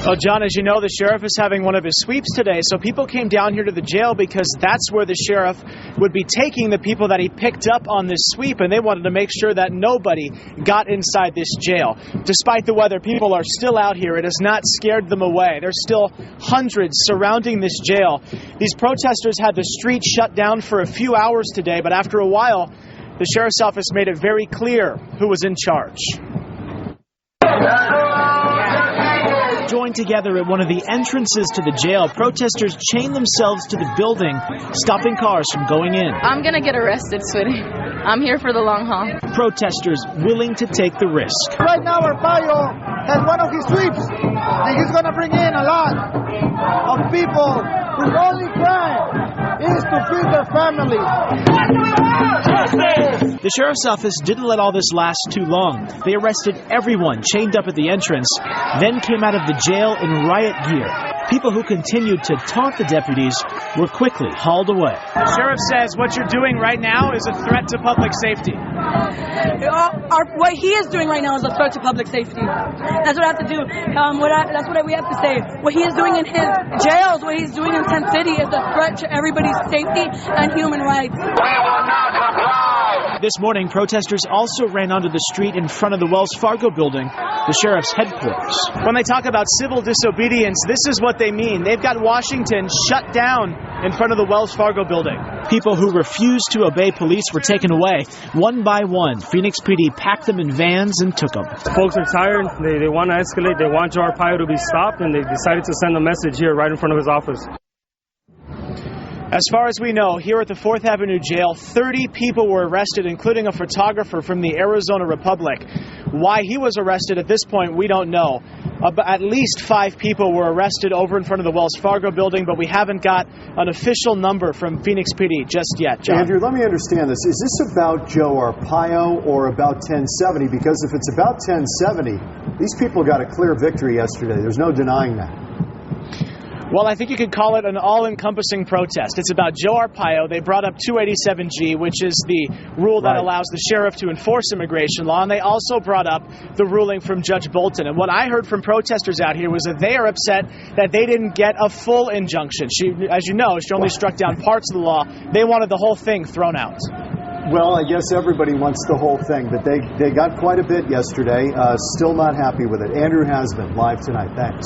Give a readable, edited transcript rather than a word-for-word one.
Well, John, as you know, the sheriff is having one of his sweeps today, so people came down here to the jail because that's where the sheriff would be taking the people that he picked up on this sweep, and they wanted to make sure that nobody got inside this jail. Despite the weather, people are still out here. It has not scared them away. There's still hundreds surrounding this jail. These protesters had the street shut down for a few hours today, but after a while, the sheriff's office made it very clear who was in charge. Joined together at one of the entrances to the jail, protesters chained themselves to the building, stopping cars from going in. I'm going to get arrested, sweetie. I'm here for the long haul. Protesters willing to take the risk. Right now, Arpaio has one of his sweeps, and he's going to bring in a lot of people whose only crime is to feed their family. What do we want? Justice! The sheriff's office didn't let all this last too long. They arrested everyone chained up at the entrance, then came out of the jail in riot gear. People who continued to taunt the deputies were quickly hauled away. The sheriff says what you're doing right now is a threat to public safety. What he is doing right now is a threat to public safety. That's what I have to do. That's what we have to say. What he is doing in his jails, what he's doing in Tent City is a threat to everybody's safety and human rights. We will not comply. This morning, protesters also ran onto the street in front of the Wells Fargo building, the sheriff's headquarters. When they talk about civil disobedience, this is what they mean. They've got Washington shut down in front of the Wells Fargo building. People who refused to obey police were taken away. One by one, Phoenix PD packed them in vans and took them. Folks are tired. They want to escalate. They want Joe Arpaio to be stopped, and they decided to send a message here right in front of his office. As far as we know, here at the 4th Avenue Jail, 30 people were arrested, including a photographer from the Arizona Republic. Why he was arrested at this point, we don't know. At least 5 people were arrested over in front of the Wells Fargo building, but we haven't got an official number from Phoenix PD just yet. John? Andrew, let me understand this. Is this about Joe Arpaio or about 1070? Because if it's about 1070, these people got a clear victory yesterday. There's no denying that. Well, I think you could call it an all-encompassing protest. It's about Joe Arpaio. They brought up 287G, which is the rule that allows the sheriff to enforce immigration law, and they also brought up the ruling from Judge Bolton. And what I heard from protesters out here was that they are upset that they didn't get a full injunction. As you know, she only struck down parts of the law. They wanted the whole thing thrown out. Well, I guess everybody wants the whole thing, but they got quite a bit yesterday. Still not happy with it. Andrew Hasbin, live tonight. Thanks.